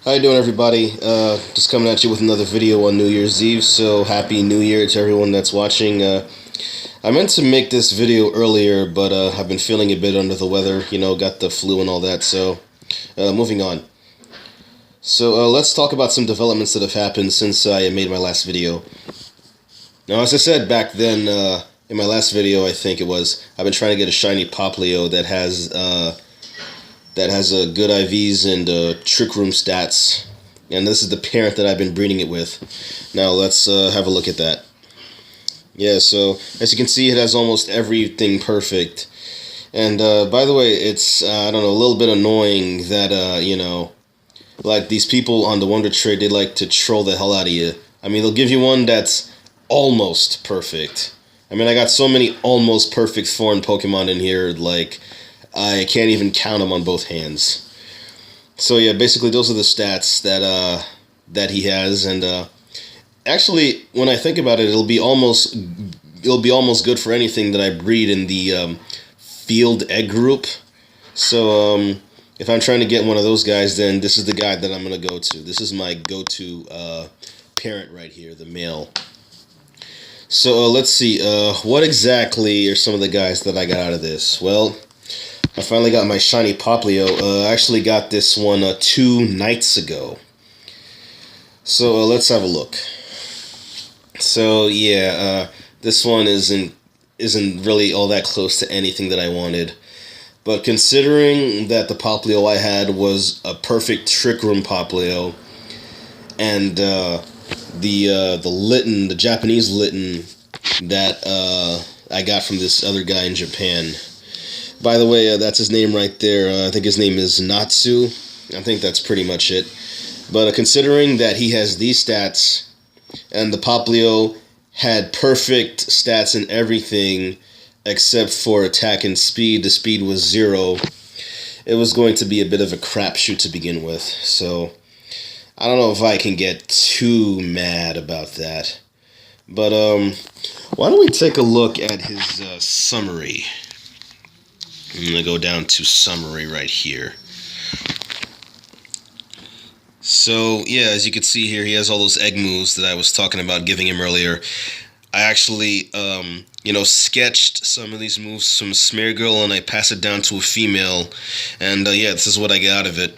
How you doing, everybody? Just coming at you with another video on New Year's Eve, so happy New Year to everyone that's watching. I meant to make this video earlier, but I've been feeling a bit under the weather, got the flu and all that, so moving on. So let's talk about some developments that have happened since I made my last video. Now, as I said back then, in my last video, I think it was, I've been trying to get a shiny Poplio that has good IVs and trick room stats, and this is the parent that I've been breeding it with. Now let's have a look at that. Yeah, so as you can see, it has almost everything perfect. And by the way, it's I don't know, a little bit annoying that like these people on the Wonder Trade, they like to troll the hell out of you. I mean, they'll give you one that's almost perfect. I mean, I got so many almost perfect foreign Pokemon in here, like I can't even count them on both hands. So yeah, basically those are the stats that he has, and actually, when I think about it, it'll be almost good for anything that I breed in the field egg group. So if I'm trying to get one of those guys, then this is the guy that I'm gonna go to. This is my go-to parent right here, the male. So let's see, what exactly are some of the guys that I got out of this? Well, I finally got my shiny Poplio. I actually got this one 2 nights ago. So let's have a look. So yeah, this one isn't really all that close to anything that I wanted. But considering that the Poplio I had was a perfect Trick Room Poplio, and the Litten, the Japanese Litten that I got from this other guy in Japan. By the way, that's his name right there. I think his name is Natsu. I think that's pretty much it. But considering that he has these stats, and the Poplio had perfect stats in everything except for attack and speed, the speed was 0, it was going to be a bit of a crapshoot to begin with. So I don't know if I can get too mad about that. But why don't we take a look at his summary? I'm going to go down to summary right here. So, yeah, as you can see here, he has all those egg moves that I was talking about giving him earlier. I actually, sketched some of these moves from Smear Girl, and I passed it down to a female. And, yeah, this is what I got out of it.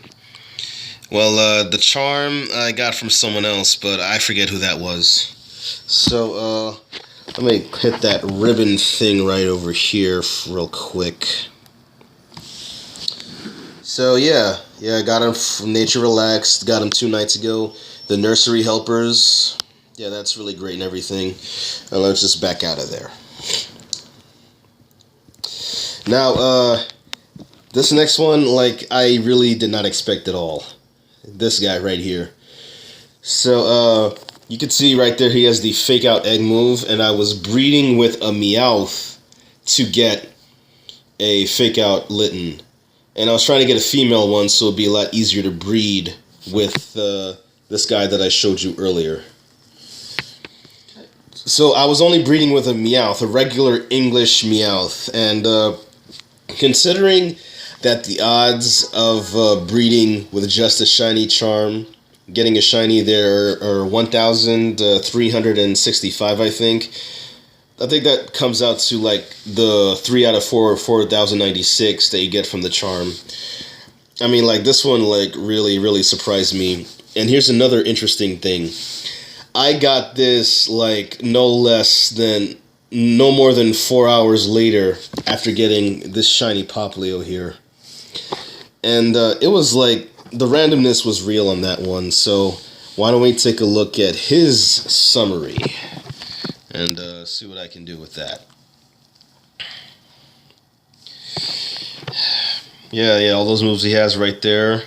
Well, the charm I got from someone else, but I forget who that was. So, let me hit that ribbon thing right over here real quick. So yeah, I got him from Nature Relaxed, got him 2 nights ago. The Nursery Helpers, yeah, that's really great and everything. And let's just back out of there. Now, this next one, like, I really did not expect at all. This guy right here. So, you can see right there, he has the Fake Out Egg move, and I was breeding with a Meowth to get a Fake Out Litten. And I was trying to get a female one so it'd be a lot easier to breed with this guy that I showed you earlier. So I was only breeding with a Meowth, a regular English Meowth. And considering that the odds of breeding with just a shiny charm, getting a shiny there are 1,365, I think. I think that comes out to like the 3 out of 4, 4,096 that you get from the charm. I mean, like, this one, like, really, really surprised me. And here's another interesting thing. I got this, like, no more than 4 hours later after getting this shiny Poplio here. And it was like, the randomness was real on that one. So why don't we take a look at his summary and see what I can do with that. Yeah, all those moves he has right there.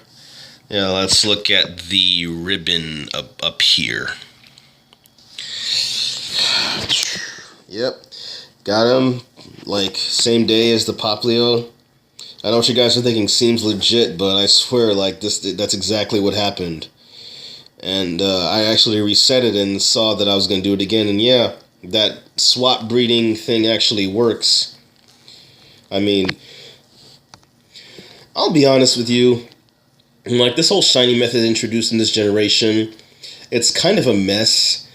Yeah, let's look at the ribbon up here. Yep, got him, like, same day as the Poplio. I know what you guys are thinking seems legit, but I swear, like, that's exactly what happened. And I actually reset it and saw that I was going to do it again, and yeah, that swap breeding thing actually works. I mean, I'll be honest with you, And, like, this whole shiny method introduced in this generation, it's kind of a mess.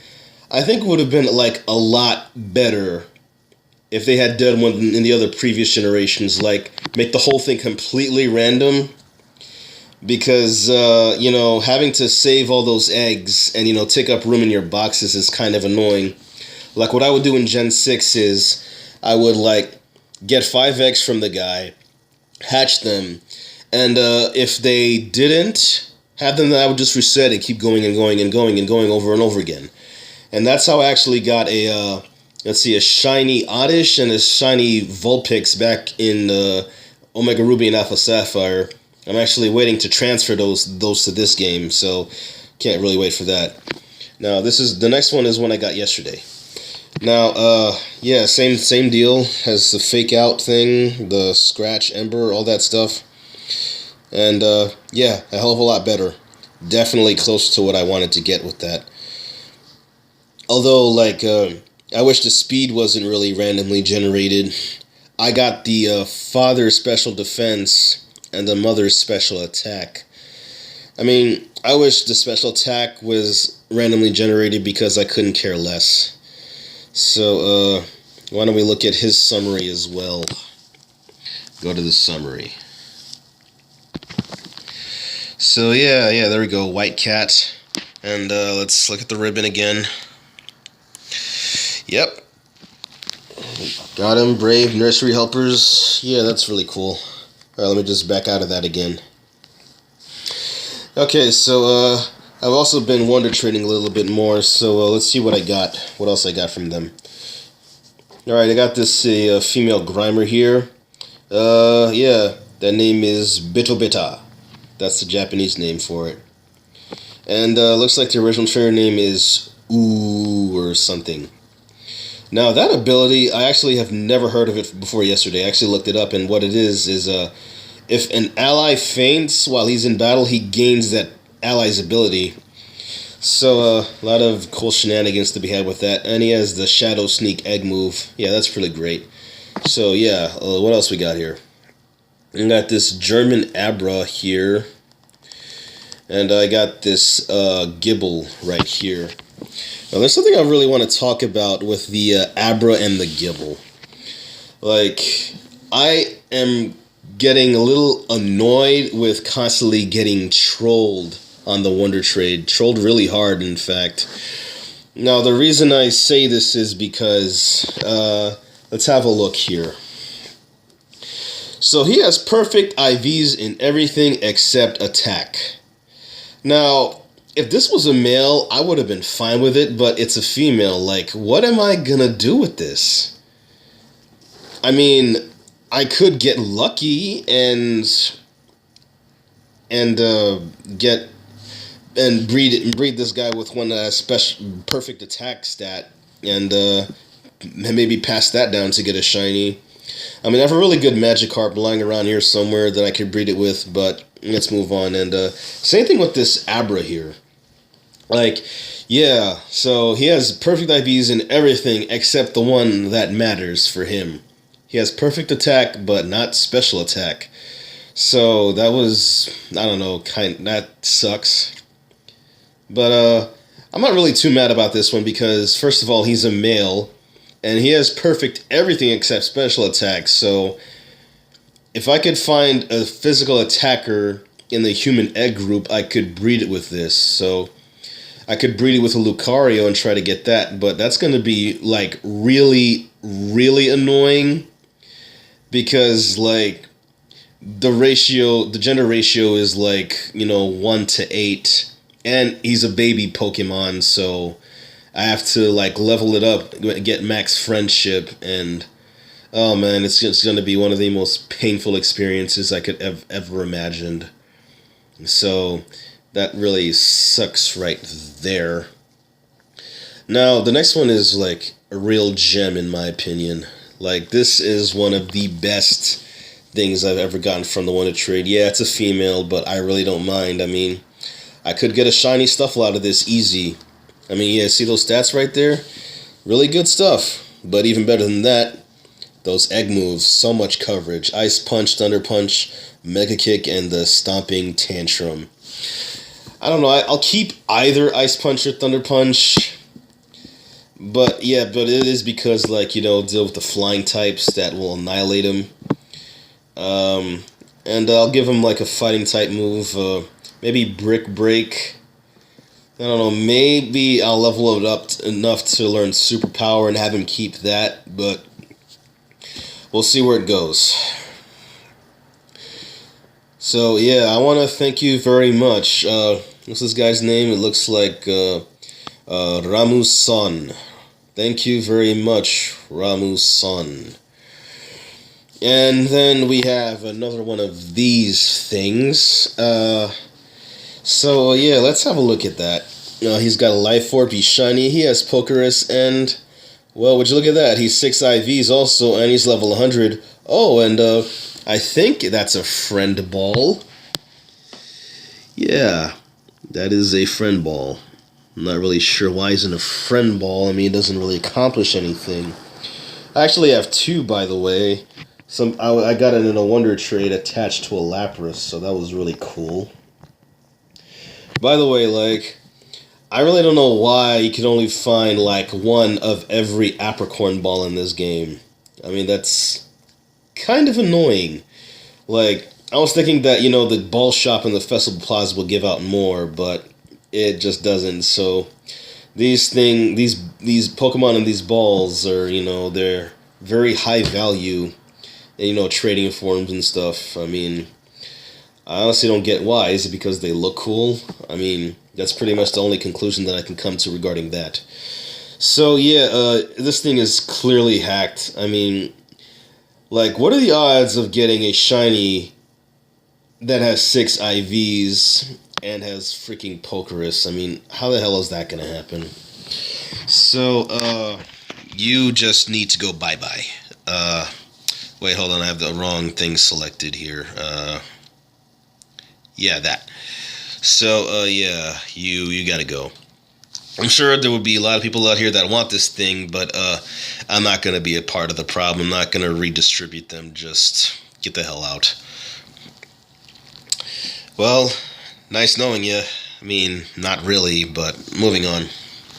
I think it would have been, like, a lot better if they had done one in the other previous generations, like, make the whole thing completely random. Because, having to save all those eggs and, take up room in your boxes is kind of annoying. Like, what I would do in Gen 6 is I would, like, get 5 eggs from the guy, hatch them, and if they didn't have them, then I would just reset and keep going and going and going and going over and over again. And that's how I actually got a shiny Oddish and a shiny Vulpix back in Omega Ruby and Alpha Sapphire. I'm actually waiting to transfer those to this game, so can't really wait for that. Now, the next one is one I got yesterday. Now, same deal as the fake out thing, the scratch ember, all that stuff. And, a hell of a lot better. Definitely close to what I wanted to get with that. Although, like, I wish the speed wasn't really randomly generated. I got the father's special defense and the mother's special attack. I mean, I wish the special attack was randomly generated because I couldn't care less. So, why don't we look at his summary as well? Go to the summary. So, yeah, there we go, White Cat. And let's look at the ribbon again. Yep. Got him, brave nursery helpers. Yeah, that's really cool. Alright, let me just back out of that again. Okay, so I've also been wonder trading a little bit more, so let's see what I got. What else I got from them. Alright, I got this female Grimer here. That name is Bitobita. That's the Japanese name for it. And looks like the original trainer name is Ooh or something. Now, that ability, I actually have never heard of it before yesterday. I actually looked it up, and what it is if an ally faints while he's in battle, he gains that ally's ability. So, a lot of cool shenanigans to be had with that. And he has the Shadow Sneak Egg move. Yeah, that's pretty great. So, yeah, what else we got here? We got this German Abra here. And I got this Gibble right here. Now, there's something I really want to talk about with the Abra and the Gibble. Like, I am getting a little annoyed with constantly getting trolled on the Wonder Trade. Trolled really hard, in fact. Now, the reason I say this is because, let's have a look here. So, he has perfect IVs in everything except attack. Now, if this was a male, I would have been fine with it, but it's a female. Like, what am I gonna do with this? I mean, I could get lucky and breed this guy with one special perfect attack stat and maybe pass that down to get a shiny. I mean, I have a really good Magikarp lying around here somewhere that I could breed it with, but let's move on. And same thing with this Abra here. Like, yeah, so he has perfect IVs in everything except the one that matters for him. He has perfect attack, but not special attack. So that was, I don't know, that sucks. But I'm not really too mad about this one because, first of all, he's a male. And he has perfect everything except special attacks. So if I could find a physical attacker in the human egg group, I could breed it with this. So I could breed it with a Lucario and try to get that. But that's going to be, like, really, really annoying. Because, like, the gender ratio is, like, 1 to 8. And he's a baby Pokemon, so I have to, like, level it up, get max friendship, and oh man, it's just going to be one of the most painful experiences I could have ever imagined. So that really sucks right there. Now, the next one is, like, a real gem in my opinion. Like, this is one of the best things I've ever gotten from the Wonder Trade. Yeah, it's a female, but I really don't mind. I mean, I could get a shiny Stuffle out of this easy. I mean, yeah, see those stats right there? Really good stuff. But even better than that, those egg moves, so much coverage. Ice Punch, Thunder Punch, Mega Kick and the Stomping Tantrum. I don't know, I'll keep either Ice Punch or Thunder Punch. But yeah, but it is because, like, you know, deal with the flying types that will annihilate him. And I'll give him like a fighting type move, maybe Brick Break. I don't know, maybe I'll level it up enough to learn Superpower and have him keep that, but we'll see where it goes. So yeah, I want to thank you very much. What's this guy's name? It looks like Ramu-san. Thank you very much, Ramu-san. And then we have another one of these things. So yeah, let's have a look at that. He's got a Life Orb, he's shiny, he has Pokerus, and, well, would you look at that? He's 6 IVs also, and he's level 100. Oh, and I think that's a friend ball. Yeah, that is a friend ball. I'm not really sure why he's in a friend ball. I mean, it doesn't really accomplish anything. I actually have 2, by the way. I got it in a Wonder Trade attached to a Lapras, so that was really cool. By the way, like, I really don't know why you can only find, like, one of every Apricorn ball in this game. I mean, that's kind of annoying. Like, I was thinking that, you know, the ball shop and the Festival Plaza will give out more, but it just doesn't. So these Pokemon and these balls are, you know, they're very high value, you know, trading forms and stuff. I mean, I honestly don't get why. Is it because they look cool? I mean, that's pretty much the only conclusion that I can come to regarding that. So yeah, this thing is clearly hacked. I mean, like, what are the odds of getting a shiny that has 6 IVs and has freaking Pokerus? I mean, how the hell is that gonna happen? So, you just need to go bye-bye. Wait, hold on, I have the wrong thing selected here. Yeah, that. So, yeah, you gotta go. I'm sure there would be a lot of people out here that want this thing, but I'm not gonna be a part of the problem. I'm not gonna redistribute them. Just get the hell out. Well, nice knowing you. I mean, not really, but moving on.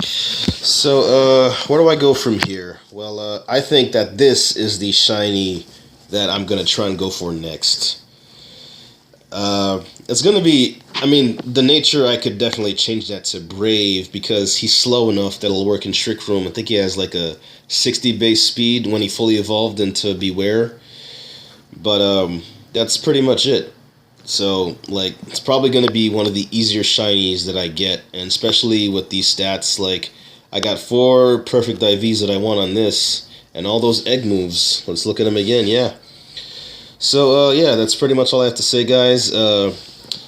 So, where do I go from here? Well, I think that this is the shiny that I'm gonna try and go for next. It's gonna be, I mean, the nature, I could definitely change that to Brave because he's slow enough that it'll work in Trick Room. I think he has like a 60 base speed when he fully evolved into Beware. But that's pretty much it. So, like, it's probably going to be one of the easier shinies that I get, and especially with these stats. Like, I got 4 perfect IVs that I want on this, and all those egg moves. Let's look at them again, yeah. So, yeah, that's pretty much all I have to say, guys.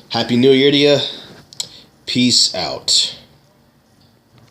Happy New Year to you. Peace out.